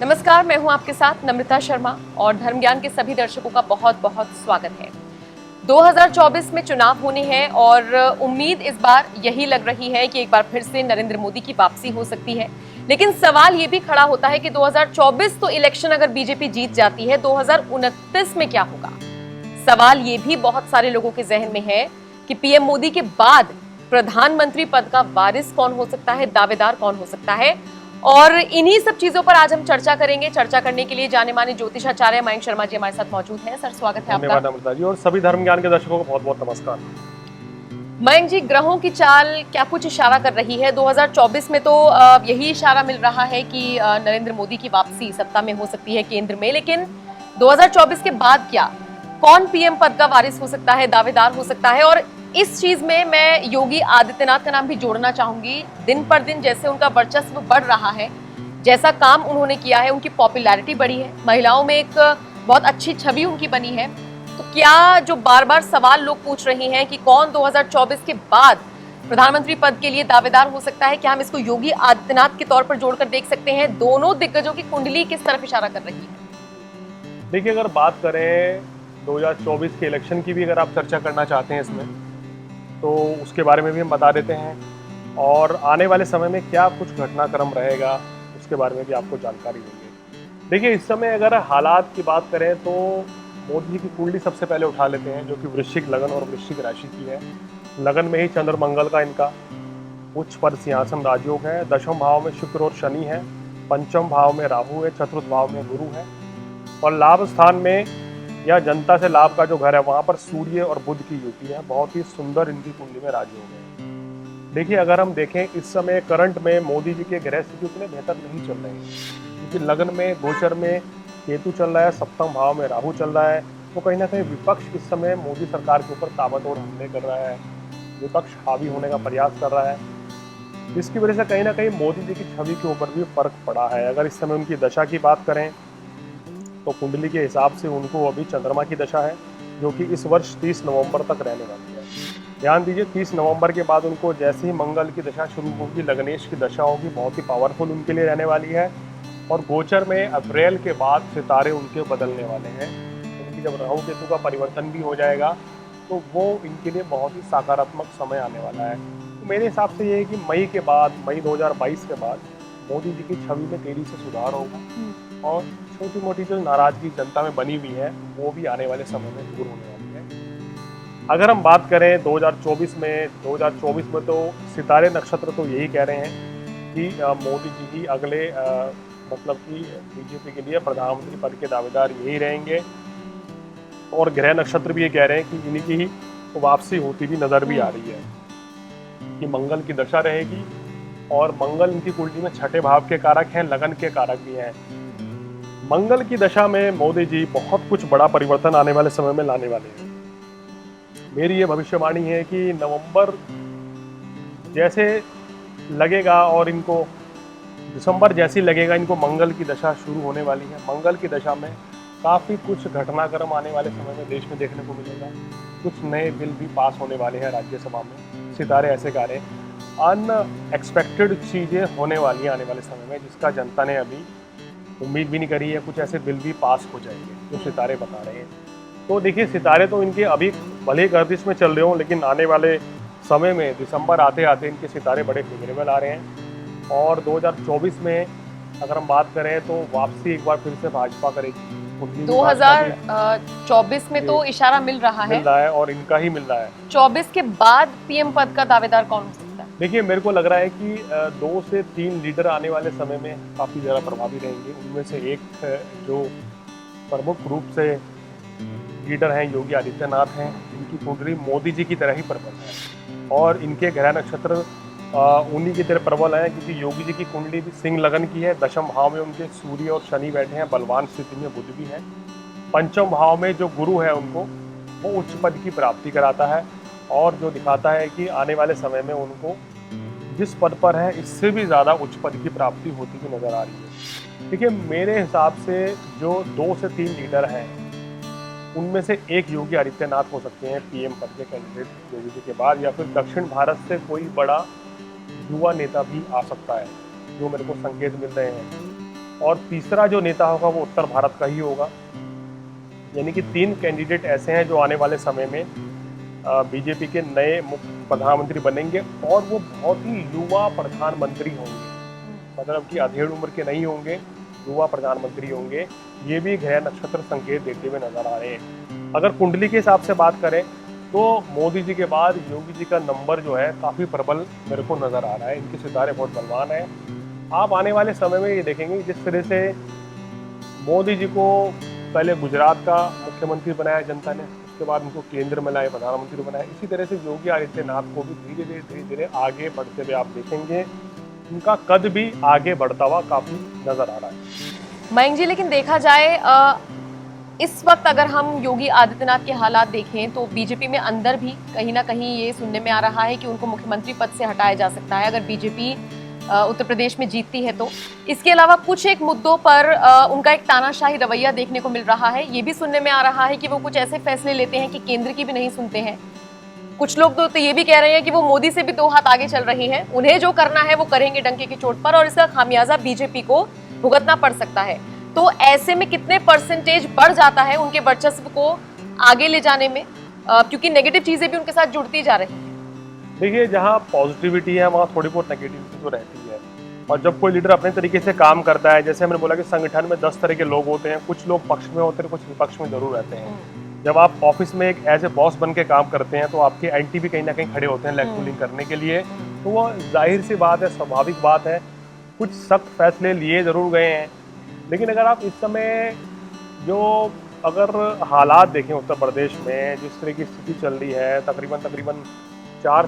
नमस्कार, मैं हूं आपके साथ नम्रता शर्मा और धर्म ज्ञान के सभी दर्शकों का बहुत बहुत स्वागत है। 2024 में चुनाव होने हैं और उम्मीद इस बार यही लग रही है कि एक बार फिर से नरेंद्र मोदी की वापसी हो सकती है। लेकिन सवाल ये भी खड़ा होता है कि 2024 तो इलेक्शन अगर बीजेपी जीत जाती है, 2029 में क्या होगा? सवाल ये भी बहुत सारे लोगों के जहन में है कि पीएम मोदी के बाद प्रधानमंत्री पद का वारिस कौन हो सकता है, दावेदार कौन हो सकता है। और इन्हीं सब चीजों पर आज हम चर्चा करेंगे। चर्चा करने के लिए जाने माने ज्योतिषाचार्य मयंक शर्मा जी हमारे साथ मौजूद हैं। सर, स्वागत है आपका। धन्यवाद अमृता जी, और सभी धर्म ज्ञान के दर्शकों को बहुत बहुत नमस्कार। मयंक जी, ग्रहों की चाल क्या कुछ इशारा कर रही है? 2024 में तो यही इशारा मिल रहा है कि नरेंद्र मोदी की वापसी सत्ता में हो सकती है केंद्र में, लेकिन 2024 के बाद क्या? कौन पीएम पद का वारिस हो सकता है, दावेदार हो सकता है? और इस चीज में मैं योगी आदित्यनाथ का नाम भी जोड़ना चाहूंगी। दिन पर दिन जैसे उनका वर्चस्व बढ़ रहा है, जैसा काम उन्होंने किया है, उनकी पॉपुलैरिटी बढ़ी है, महिलाओं में एक बहुत अच्छी छवि उनकी बनी है। तो क्या जो बार बार सवाल लोग पूछ रहे हैं कि कौन 2024 के बाद प्रधानमंत्री पद के लिए दावेदार हो सकता है, क्या हम इसको योगी आदित्यनाथ के तौर पर जोड़कर देख सकते हैं? दोनों दिग्गजों की कुंडली किस तरफ इशारा कर रही है? देखिए, अगर बात करें 2024 के इलेक्शन की भी अगर आप चर्चा करना चाहते हैं इसमें, तो उसके बारे में भी हम बता देते हैं, और आने वाले समय में क्या कुछ घटनाक्रम रहेगा उसके बारे में भी आपको जानकारी देंगे। देखिए, इस समय अगर हालात की बात करें तो मोदी जी की कुंडली सबसे पहले उठा लेते हैं, जो कि वृश्चिक लगन और वृश्चिक राशि की है। लगन में ही चंद्र मंगल का इनका उच्च पर सिंहासन राजयोग है। दशम भाव में शुक्र और शनि है, पंचम भाव में राहु है, चतुर्थ भाव में गुरु है, और लाभ स्थान में या जनता से लाभ का जो घर है वहां पर सूर्य और बुध की युति है। बहुत ही सुंदर इनकी कुंडली में राजयोग है। देखिए, अगर हम देखें इस समय करंट में मोदी जी के ग्रह स्थिति उतने बेहतर नहीं चल रहे हैं, क्योंकि लगन में गोचर में केतु चल रहा है, सप्तम भाव में राहु चल रहा है। तो कहीं ना कहीं विपक्ष इस समय मोदी सरकार के ऊपर ताबड़तोड़ हमले कर रहा है, विपक्ष हावी होने का प्रयास कर रहा है, जिसकी वजह से कहीं ना कहीं मोदी जी की छवि के ऊपर भी फर्क पड़ा है। अगर इस समय उनकी दशा की बात करें तो कुंडली के हिसाब से उनको अभी चंद्रमा की दशा है, जो कि इस वर्ष 30 नवंबर तक रहने वाली है। ध्यान दीजिए, 30 नवंबर के बाद उनको जैसे ही मंगल की दशा शुरू होगी, लग्नेश की दशा होगी, बहुत ही पावरफुल उनके लिए रहने वाली है। और गोचर में अप्रैल के बाद सितारे उनके बदलने वाले हैं, क्योंकि जब राहु केतु का परिवर्तन भी हो जाएगा तो वो इनके लिए बहुत ही सकारात्मक समय आने वाला है। तो मेरे हिसाब से ये है कि मई के बाद, मई 2022 के बाद मोदी जी की छवि में तेजी से सुधार होगा, और छोटी मोटी जो नाराजगी जनता में बनी हुई है वो भी आने वाले समय में दूर होने वाली है। अगर हम बात करें 2024 में तो सितारे नक्षत्र तो यही कह रहे हैं कि मोदी जी ही अगले मतलब कि बीजेपी के लिए प्रधानमंत्री पद के दावेदार यही रहेंगे, और ग्रह नक्षत्र भी ये कह रहे हैं कि इन्हीं की ही वापसी होती भी नजर भी आ रही है, कि मंगल की दशा रहेगी, और मंगल इनकी कुंडली में छठे भाव के कारक हैं, लगन के कारक भी हैं। मंगल की दशा में मोदी जी बहुत कुछ बड़ा परिवर्तन आने वाले समय में लाने वाले हैं। मेरी ये भविष्यवाणी है कि नवंबर जैसे लगेगा और इनको दिसंबर जैसी लगेगा, इनको मंगल की दशा शुरू होने वाली है। मंगल की दशा में काफ़ी कुछ घटनाक्रम आने वाले समय में देश में देखने को मिलेगा। कुछ नए बिल भी पास होने वाले हैं राज्यसभा में, सितारे ऐसे गा रहे हैं। अनएक्सपेक्टेड चीज़ें होने वाली हैं आने वाले समय में, जिसका जनता ने अभी उम्मीद भी नहीं करी है। कुछ ऐसे बिल भी पास हो जाएंगे जो सितारे बता रहे हैं। तो देखिए, सितारे तो इनके अभी भले गर्दिश में चल रहे हों, लेकिन आने वाले समय में दिसंबर आते आते इनके सितारे बड़े फेवरेबल आ रहे हैं। और 2024 में अगर हम बात करें तो वापसी एक बार फिर से भाजपा करेगी। 2024 में तो इशारा मिल रहा है, और इनका ही मिल रहा है। 24 के बाद पीएम पद का दावेदार कौन हो सकता है? देखिए, मेरे को लग रहा है कि 2 से 3 लीडर आने वाले समय में काफ़ी ज़्यादा प्रभावी रहेंगे। उनमें से एक जो प्रमुख रूप से लीडर हैं योगी आदित्यनाथ हैं। इनकी कुंडली मोदी जी की तरह ही प्रबल है, और इनके ग्रह नक्षत्र उन्हीं की तरह प्रबल है, क्योंकि योगी जी की कुंडली भी सिंह लगन की है। दशम भाव में उनके सूर्य और शनि बैठे हैं, बलवान स्थिति में बुध भी है। पंचम भाव में जो गुरु है उनको वो उच्च पद की प्राप्ति कराता है, और जो दिखाता है कि आने वाले समय में उनको जिस पद पर है इससे भी ज़्यादा उच्च पद की प्राप्ति होती हुई नजर आ रही है। देखिए, मेरे हिसाब से जो 2 से 3 लीडर हैं उनमें से एक योगी आदित्यनाथ हो सकते हैं पीएम पद के कैंडिडेट योगी जी के बाद, या फिर दक्षिण भारत से कोई बड़ा युवा नेता भी आ सकता है, जो मेरे को संकेत मिल रहे हैं। और तीसरा जो नेता होगा वो उत्तर भारत का ही होगा। यानी कि 3 कैंडिडेट ऐसे हैं जो आने वाले समय में बीजेपी के नए मुख्य प्रधानमंत्री बनेंगे और वो बहुत ही युवा प्रधानमंत्री होंगे, मतलब कि अधेड़ उम्र के नहीं होंगे, युवा प्रधानमंत्री होंगे। ये भी ग्रह नक्षत्र संकेत देते हुए नजर आ रहे हैं। अगर कुंडली के हिसाब से बात करें तो मोदी जी के बाद योगी जी का नंबर जो है काफ़ी प्रबल मेरे को नज़र आ रहा है। इनके सितारे बहुत बलवान हैं। आप आने वाले समय में ये देखेंगे जिस तरह से मोदी जी को पहले गुजरात का मुख्यमंत्री बनाया जनता ने, उसके बाद उनको केंद्र में लाए, प्रधानमंत्री बनाया, इसी तरह से योगी आदित्यनाथ को भी धीरे धीरे आगे बढ़ते हुए आप देखेंगे। उनका कद भी आगे बढ़ता हुआ काफ़ी नज़र आ रहा है। मयंक जी, लेकिन देखा जाए इस वक्त अगर हम योगी आदित्यनाथ के हालात देखें तो बीजेपी में अंदर भी कहीं ना कहीं ये सुनने में आ रहा है कि उनको मुख्यमंत्री पद से हटाया जा सकता है अगर बीजेपी उत्तर प्रदेश में जीतती है तो। इसके अलावा कुछ एक मुद्दों पर उनका एक तानाशाही रवैया देखने को मिल रहा है। ये भी सुनने में आ रहा है कि वो कुछ ऐसे फैसले लेते हैं कि केंद्र की भी नहीं सुनते हैं। कुछ लोग तो ये भी कह रहे हैं कि वो मोदी से भी 2 हाथ आगे चल रहे हैं, उन्हें जो करना है वो करेंगे डंके की चोट पर, और इसका खामियाजा बीजेपी को भुगतना पड़ सकता है। तो ऐसे में कितने परसेंटेज बढ़ जाता है उनके वर्चस्व को आगे ले जाने में, क्योंकि नेगेटिव चीजें भी उनके साथ जुड़ती जा रही हैं। देखिए, जहाँ पॉजिटिविटी है वहाँ थोड़ी बहुत नेगेटिविटी तो रहती है। और जब कोई लीडर अपने तरीके से काम करता है, जैसे हमने बोला कि संगठन में 10 तरह के लोग होते हैं, कुछ लोग पक्ष में होते हैं, कुछ विपक्ष में जरूर रहते हैं। जब आप ऑफिस में एक एज ए बॉस बन के काम करते हैं तो आपके एंटी भी कहीं ना कहीं खड़े होते हैं लेग पुलिंग करने के लिए। तो वो जाहिर सी बात है, स्वाभाविक बात है। कुछ सख्त फैसले लिए ज़रूर गए हैं, लेकिन अगर आप इस समय जो अगर हालात देखें उत्तर प्रदेश में, जिस तरह की स्थिति चल रही है, तकरीबन 4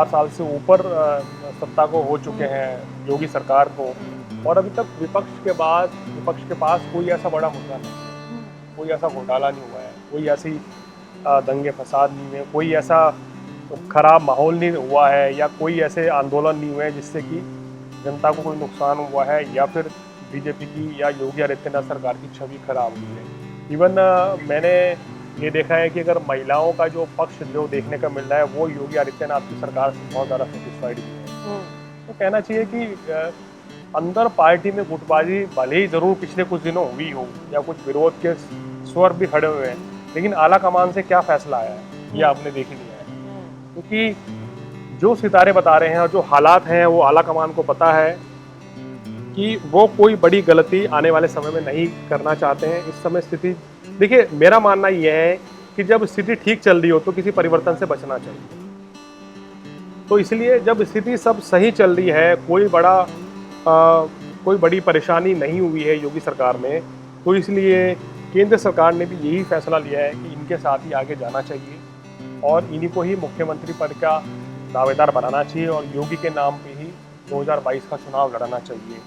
साल से ऊपर सत्ता को हो चुके हैं योगी सरकार को, और अभी तक विपक्ष के पास कोई ऐसा बड़ा मुद्दा नहीं है, कोई ऐसा घोटाला नहीं हुआ है, कोई ऐसी दंगे फसाद नहीं हुए, कोई ऐसा खराब माहौल नहीं हुआ है, या कोई ऐसे आंदोलन नहीं हुए जिससे कि जनता को कोई नुकसान हुआ है, या फिर बीजेपी की या योगी आदित्यनाथ सरकार की छवि खराब हुई है। इवन मैंने ये देखा है कि अगर महिलाओं का जो पक्ष जो देखने का मिल रहा है वो योगी आदित्यनाथ की सरकार से बहुत ज़्यादा सेटिस्फाइड भी है। तो कहना चाहिए कि अंदर पार्टी में गुटबाजी भले ही ज़रूर पिछले कुछ दिनों हुई हो, या कुछ विरोध के स्वर भी खड़े हुए हैं, लेकिन आला कमान से क्या फैसला आया है ये आपने देख लिया है। क्योंकि जो सितारे बता रहे हैं और जो हालात हैं वो आला कमान को पता है कि वो कोई बड़ी गलती आने वाले समय में नहीं करना चाहते हैं। इस समय स्थिति, देखिए मेरा मानना यह है कि जब स्थिति ठीक चल रही हो तो किसी परिवर्तन से बचना चाहिए। तो इसलिए जब स्थिति सब सही चल रही है, कोई बड़ी परेशानी नहीं हुई है योगी सरकार में, तो इसलिए केंद्र सरकार ने भी यही फैसला लिया है कि इनके साथ ही आगे जाना चाहिए और इन्हीं को ही मुख्यमंत्री पद का दावेदार बनाना चाहिए और योगी के नाम पे ही 2022 का चुनाव लड़ना चाहिए।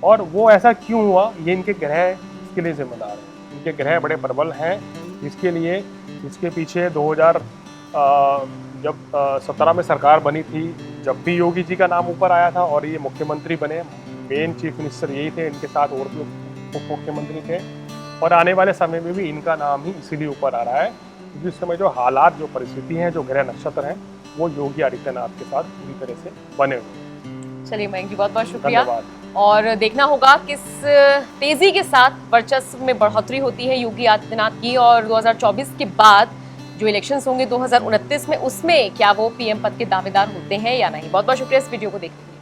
और वो ऐसा क्यों हुआ, ये इनके ग्रह इसके लिए जिम्मेदार हैं। इनके ग्रह बड़े प्रबल हैं, इसके पीछे 2000 जब 17 में सरकार बनी थी, जब भी योगी जी का नाम ऊपर आया था और ये मुख्यमंत्री बने, मेन चीफ मिनिस्टर यही थे, इनके साथ और भी उप मुख्यमंत्री थे, और आने वाले समय में भी इनका नाम ही इसीलिए ऊपर आ रहा है क्योंकि इस समय जो हालात, जो परिस्थिति हैं, जो ग्रह नक्षत्र हैं, वो योगी आदित्यनाथ के साथ पूरी तरह से बने हुए। चलिए मयंक जी, बहुत बहुत शुक्रिया। और देखना होगा किस तेजी के साथ वर्चस्व में बढ़ोतरी होती है योगी आदित्यनाथ की, और 2024 के बाद जो इलेक्शंस होंगे 2029 में, उसमें क्या वो पीएम पद के दावेदार होते हैं या नहीं। बहुत बहुत शुक्रिया इस वीडियो को देखने के लिए।